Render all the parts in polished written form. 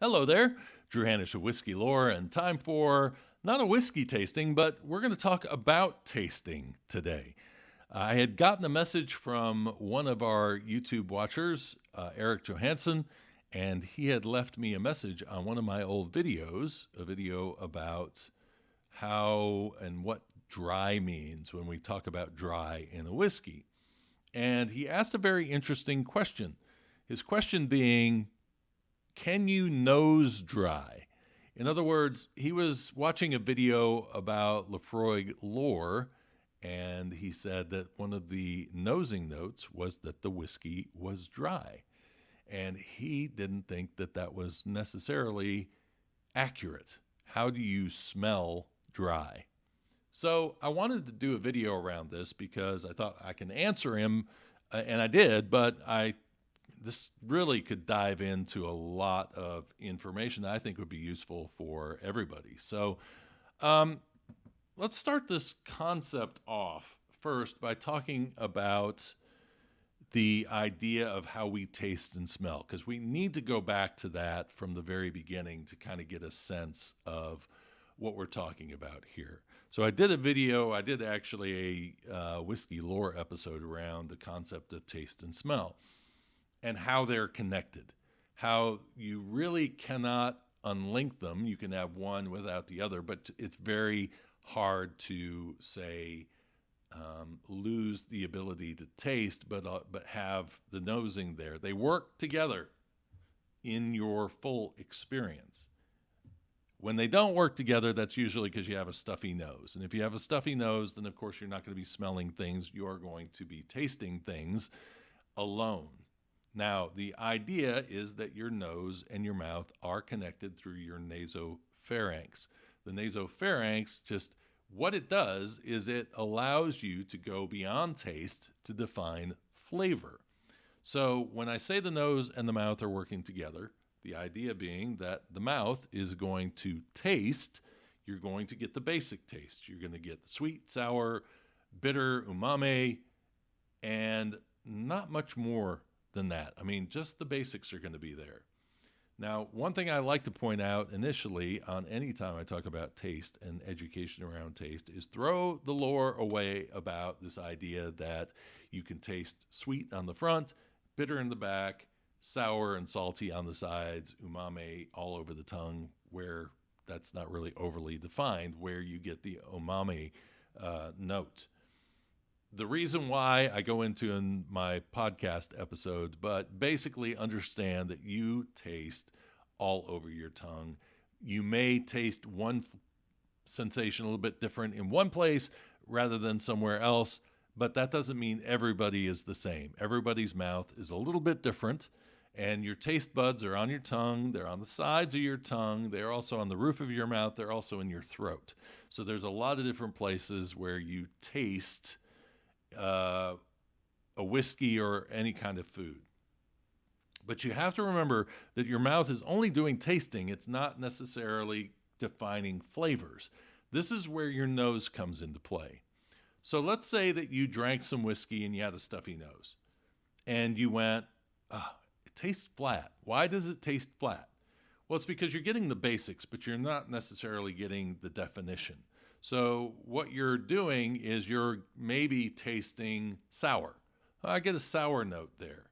Hello there, Drew Hanish of Whisky Lore, and time for not a whiskey tasting, but we're going to talk about tasting today. I had gotten a message from one of our YouTube watchers, Eric Johansson, and he had left me a message on one of my old videos, a video about how and what dry means when we talk about dry in a whiskey. And he asked a very interesting question. His question being, can you nose dry? In other words, he was watching a video about Laphroaig Lore, and he said that one of the nosing notes was that the whiskey was dry. And he didn't think that that was necessarily accurate. How do you smell dry? So I wanted to do a video around this because I thought I can answer him, and I did, but this really could dive into a lot of information that I think would be useful for everybody. So let's start this concept off first by talking about the idea of how we taste and smell, because we need to go back to that from the very beginning to kind of get a sense of what we're talking about here. So I did a video, I did actually a Whiskey Lore episode around the concept of taste and smell and how they're connected, how you really cannot unlink them. You can have one without the other, but it's very hard to say lose the ability to taste, but have the nosing there. They work together in your full experience. When they don't work together, that's usually because you have a stuffy nose. And if you have a stuffy nose, then of course you're not going to be smelling things. You're going to be tasting things alone. Now, the idea is that your nose and your mouth are connected through your nasopharynx. The nasopharynx, just what it does is it allows you to go beyond taste to define flavor. So when I say the nose and the mouth are working together, the idea being that the mouth is going to taste, you're going to get the basic taste. You're going to get the sweet, sour, bitter, umami, and not much more than that. I mean, just the basics are going to be there. Now, one thing I like to point out initially on any time I talk about taste and education around taste is throw the lore away about this idea that you can taste sweet on the front, bitter in the back, sour and salty on the sides, umami all over the tongue, where that's not really overly defined, where you get the umami note. The reason why I go into in my podcast episode, but basically understand that you taste all over your tongue. You may taste one sensation a little bit different in one place rather than somewhere else, but that doesn't mean everybody is the same. Everybody's mouth is a little bit different, and your taste buds are on your tongue. They're on the sides of your tongue. They're also on the roof of your mouth. They're also in your throat. So there's a lot of different places where you taste a whiskey or any kind of food. But you have to remember that your mouth is only doing tasting. It's not necessarily defining flavors. This is where your nose comes into play. So let's say that you drank some whiskey and you had a stuffy nose. And you went, oh, it tastes flat. Why does it taste flat? Well, it's because you're getting the basics, but you're not necessarily getting the definition. So what you're doing is you're maybe tasting sour. I get a sour note there.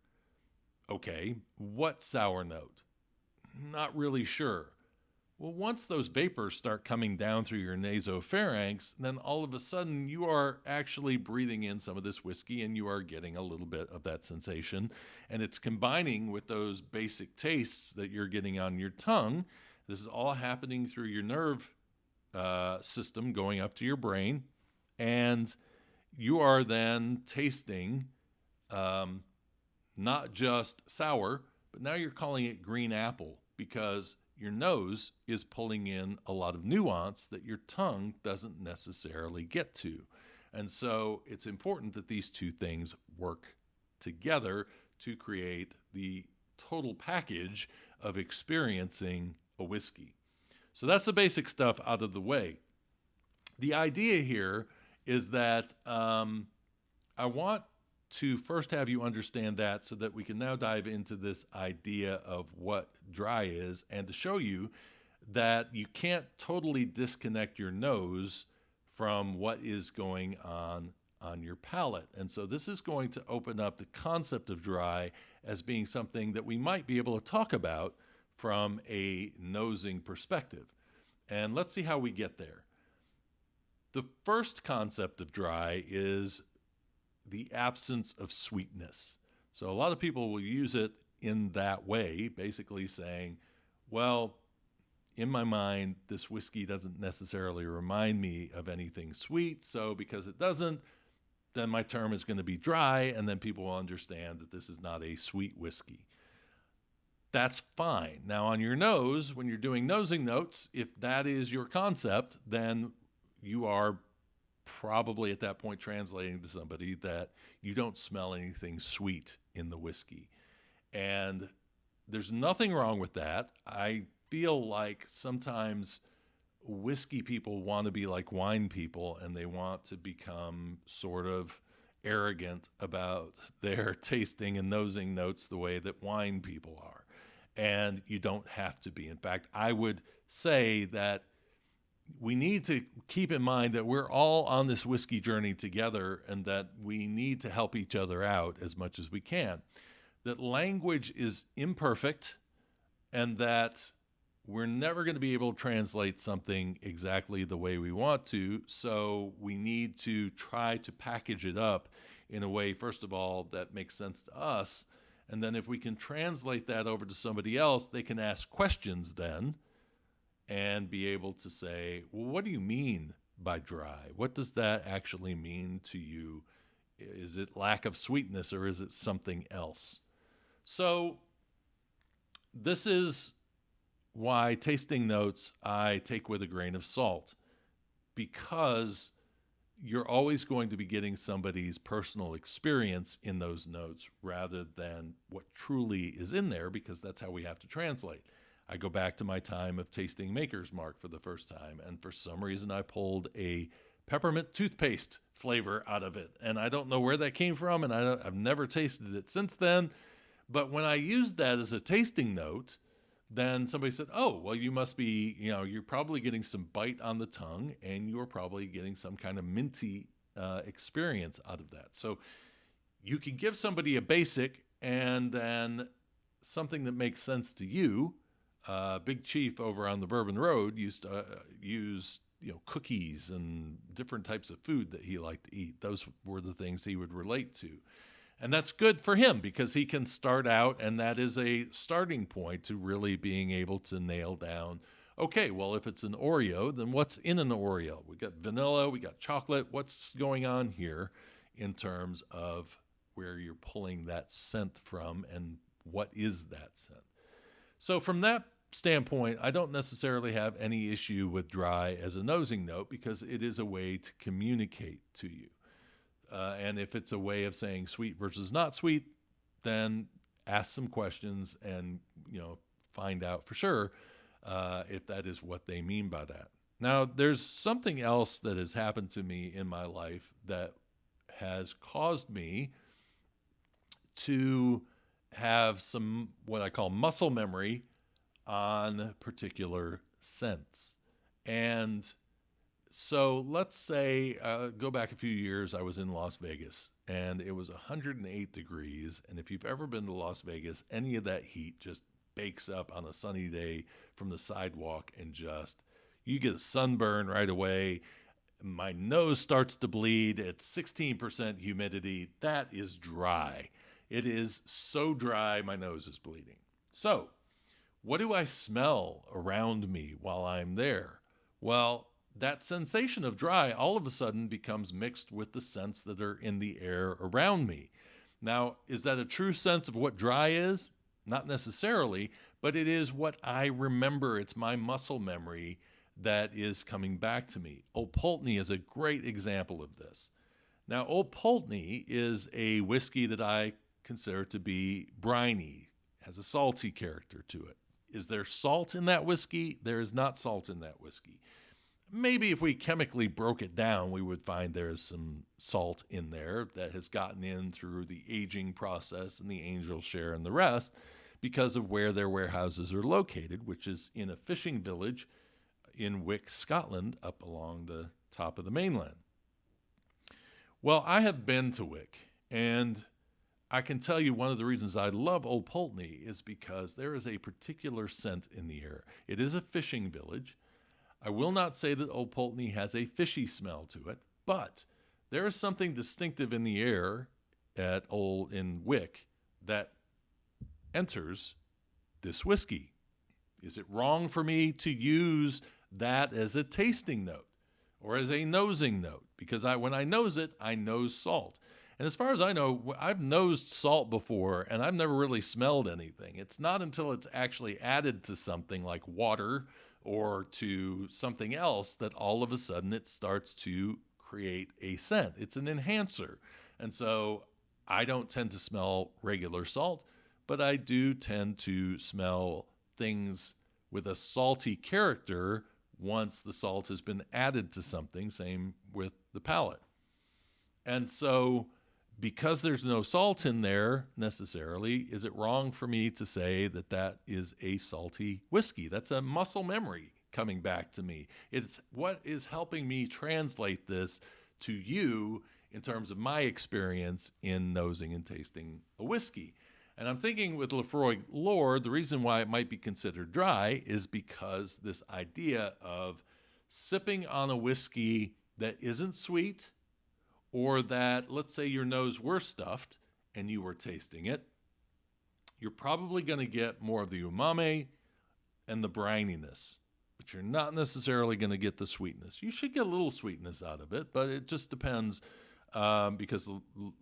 Okay, what sour note? Not really sure. Well, once those vapors start coming down through your nasopharynx, then all of a sudden you are actually breathing in some of this whiskey and you are getting a little bit of that sensation. And it's combining with those basic tastes that you're getting on your tongue. This is all happening through your nerve system going up to your brain, and you are then tasting not just sour, but now you're calling it green apple because your nose is pulling in a lot of nuance that your tongue doesn't necessarily get to. And so it's important that these two things work together to create the total package of experiencing a whiskey. So that's the basic stuff out of the way. The idea here is that I want to first have you understand that so that we can now dive into this idea of what dry is, and to show you that you can't totally disconnect your nose from what is going on your palate. And so this is going to open up the concept of dry as being something that we might be able to talk about from a nosing perspective. And let's see how we get there. The first concept of dry is the absence of sweetness. So a lot of people will use it in that way, basically saying, well, in my mind, this whiskey doesn't necessarily remind me of anything sweet. So because it doesn't, then my term is going to be dry, and then people will understand that this is not a sweet whiskey. That's fine. Now, on your nose, when you're doing nosing notes, if that is your concept, then you are probably at that point translating to somebody that you don't smell anything sweet in the whiskey. And there's nothing wrong with that. I feel like sometimes whiskey people want to be like wine people, and they want to become sort of arrogant about their tasting and nosing notes the way that wine people are. And you don't have to be. In fact, I would say that we need to keep in mind that we're all on this whiskey journey together, and that we need to help each other out as much as we can. That language is imperfect, and that we're never going to be able to translate something exactly the way we want to. So we need to try to package it up in a way, first of all, that makes sense to us. And then if we can translate that over to somebody else, they can ask questions then and be able to say, well, what do you mean by dry? What does that actually mean to you? Is it lack of sweetness, or is it something else? So this is why tasting notes I take with a grain of salt, because you're always going to be getting somebody's personal experience in those notes rather than what truly is in there, because that's how we have to translate. I go back to my time of tasting Maker's Mark for the first time, and for some reason I pulled a peppermint toothpaste flavor out of it, and I don't know where that came from, and I've never tasted it since then. But when I used that as a tasting note, then somebody said, oh, well, you must be, you're probably getting some bite on the tongue, and you're probably getting some kind of minty experience out of that. So you can give somebody a basic and then something that makes sense to you. Big Chief over on the Bourbon Road used to use cookies and different types of food that he liked to eat. Those were the things he would relate to. And that's good for him because he can start out, and that is a starting point to really being able to nail down, okay, well, if it's an Oreo, then what's in an Oreo? We got vanilla, we got chocolate. What's going on here in terms of where you're pulling that scent from, and what is that scent? So from that standpoint, I don't necessarily have any issue with dry as a nosing note, because it is a way to communicate to you. And if it's a way of saying sweet versus not sweet, then ask some questions and find out for sure if that is what they mean by that. Now, there's something else that has happened to me in my life that has caused me to have some what I call muscle memory on particular scents. And so let's say, go back a few years, I was in Las Vegas, and it was 108 degrees. And if you've ever been to Las Vegas, any of that heat just bakes up on a sunny day from the sidewalk, and you get a sunburn right away. My nose starts to bleed. It's 16% humidity. That is dry. It is so dry, my nose is bleeding. So what do I smell around me while I'm there? Well, that sensation of dry all of a sudden becomes mixed with the scents that are in the air around me. Now, is that a true sense of what dry is? Not necessarily, but it is what I remember. It's my muscle memory that is coming back to me. Old Pulteney is a great example of this. Now, Old Pulteney is a whiskey that I consider to be briny, has a salty character to it. Is there salt in that whiskey? There is not salt in that whiskey. Maybe if we chemically broke it down, we would find there's some salt in there that has gotten in through the aging process and the angel share and the rest because of where their warehouses are located, which is in a fishing village in Wick, Scotland, up along the top of the mainland. Well, I have been to Wick, and I can tell you one of the reasons I love Old Pulteney is because there is a particular scent in the air. It is a fishing village. I will not say that Old Pulteney has a fishy smell to it, but there is something distinctive in the air in Wick that enters this whiskey. Is it wrong for me to use that as a tasting note or as a nosing note? Because when I nose it, I nose salt. And as far as I know, I've nosed salt before, and I've never really smelled anything. It's not until it's actually added to something like water or to something else that all of a sudden it starts to create a scent. It's an enhancer. And so I don't tend to smell regular salt, but I do tend to smell things with a salty character once the salt has been added to something, same with the palate. And so because there's no salt in there necessarily, is it wrong for me to say that that is a salty whiskey? That's a muscle memory coming back to me. It's what is helping me translate this to you in terms of my experience in nosing and tasting a whiskey. And I'm thinking with Laphroaig Lore, the reason why it might be considered dry is because this idea of sipping on a whiskey that isn't sweet, or that, let's say your nose were stuffed and you were tasting it, you're probably going to get more of the umami and the brininess, but you're not necessarily going to get the sweetness. You should get a little sweetness out of it, but it just depends because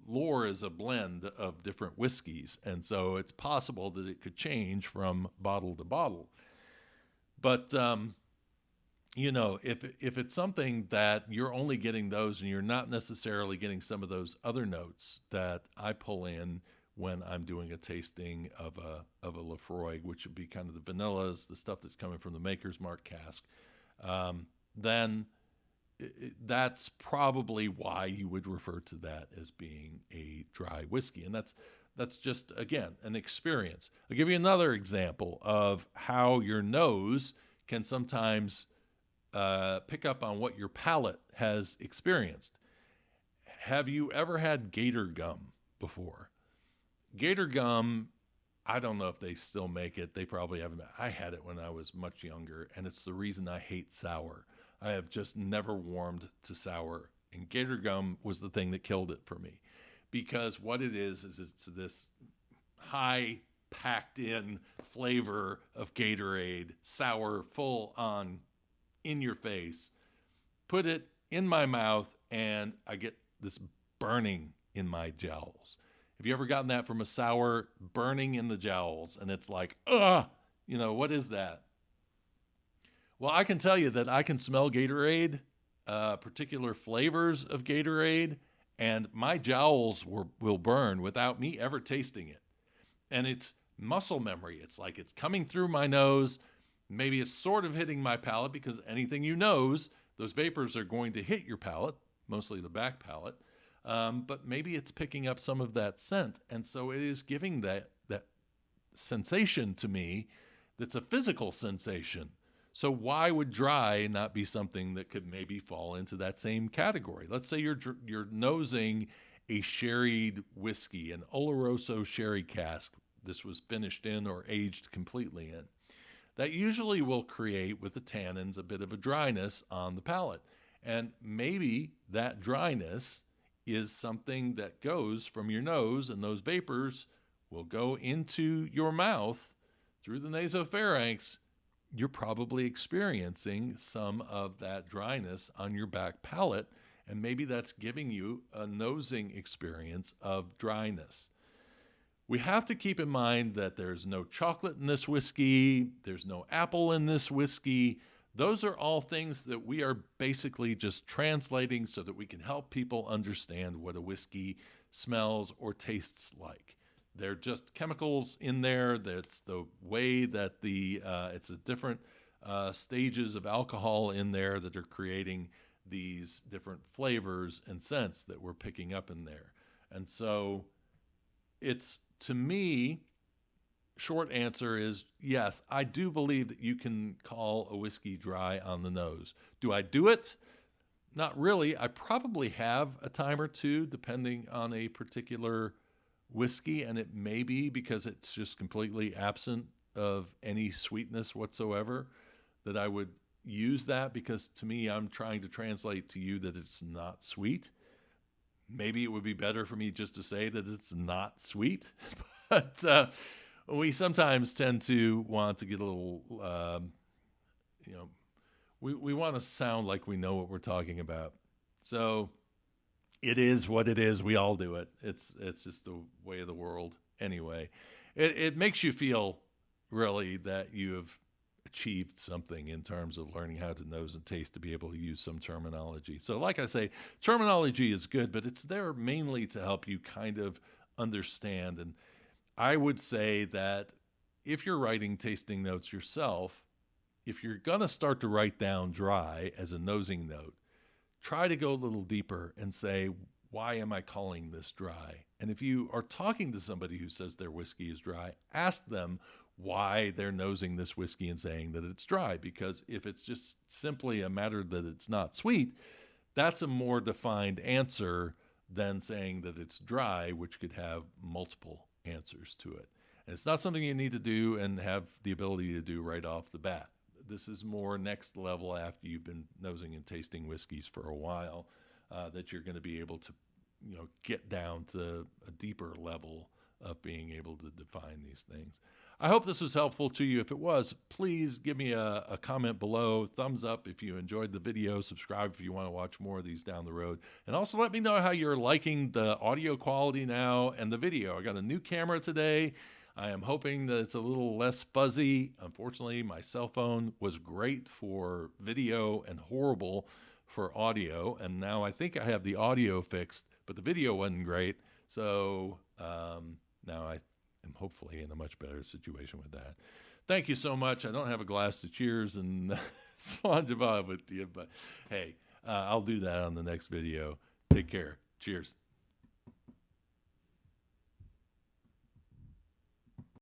Lore is a blend of different whiskeys, and so it's possible that it could change from bottle to bottle. But if it's something that you're only getting those and you're not necessarily getting some of those other notes that I pull in when I'm doing a tasting of a Laphroaig, which would be kind of the vanillas, the stuff that's coming from the Maker's Mark cask, then that's probably why you would refer to that as being a dry whiskey. And that's just, again, an experience. I'll give you another example of how your nose can sometimes pick up on what your palate has experienced. Have you ever had gator gum before? Gator gum, I don't know if they still make it. They probably haven't. I had it when I was much younger, and it's the reason I hate sour. I have just never warmed to sour, and gator gum was the thing that killed it for me. Because what it is it's this high packed in flavor of Gatorade, sour, full on, in your face, put it in my mouth, and I get this burning in my jowls. Have you ever gotten that from a sour, burning in the jowls? And it's like, what is that? Well, I can tell you that I can smell Gatorade, particular flavors of Gatorade, and my jowls will burn without me ever tasting it. And it's muscle memory. It's like it's coming through my nose. Maybe it's sort of hitting my palate because anything you nose, those vapors are going to hit your palate, mostly the back palate. But maybe it's picking up some of that scent. And so it is giving that sensation to me that's a physical sensation. So why would dry not be something that could maybe fall into that same category? Let's say you're nosing a sherried whiskey, an Oloroso sherry cask. This was finished in or aged completely in. That usually will create, with the tannins, a bit of a dryness on the palate. And maybe that dryness is something that goes from your nose, and those vapors will go into your mouth through the nasopharynx. You're probably experiencing some of that dryness on your back palate, and maybe that's giving you a nosing experience of dryness. We have to keep in mind that there's no chocolate in this whiskey, there's no apple in this whiskey. Those are all things that we are basically just translating so that we can help people understand what a whiskey smells or tastes like. They're just chemicals in there. That's the way that it's a different stages of alcohol in there that are creating these different flavors and scents that we're picking up in there. And so it's, to me, short answer is yes, I do believe that you can call a whiskey dry on the nose. Do I do it? Not really. I probably have a time or two depending on a particular whiskey, and it may be because it's just completely absent of any sweetness whatsoever that I would use that, because to me, I'm trying to translate to you that it's not sweet. Maybe it would be better for me just to say that it's not sweet, but we sometimes tend to want to get a little, we want to sound like we know what we're talking about. So it is what it is. We all do it. It's just the way of the world. Anyway, it makes you feel really that you have achieved something in terms of learning how to nose and taste, to be able to use some terminology. So like I say, terminology is good, but it's there mainly to help you kind of understand. And I would say that if you're writing tasting notes yourself, if you're going to start to write down dry as a nosing note, try to go a little deeper and say, why am I calling this dry? And if you are talking to somebody who says their whiskey is dry, ask them why they're nosing this whiskey and saying that it's dry. Because if it's just simply a matter that it's not sweet, that's a more defined answer than saying that it's dry, which could have multiple answers to it. And it's not something you need to do and have the ability to do right off the bat. This is more next level after you've been nosing and tasting whiskeys for a while, that you're going to be able to, get down to a deeper level of being able to define these things. I hope this was helpful to you. If it was, please give me a comment below, thumbs up if you enjoyed the video, subscribe if you want to watch more of these down the road, and also let me know how you're liking the audio quality now and the video. I got a new camera today. I am hoping that it's a little less fuzzy. Unfortunately, my cell phone was great for video and horrible for audio, and now I think I have the audio fixed, but the video wasn't great. So now I am hopefully in a much better situation with that. Thank you so much. I don't have a glass to cheers and Slainte with you, but hey, I'll do that on the next video. Take care. Cheers.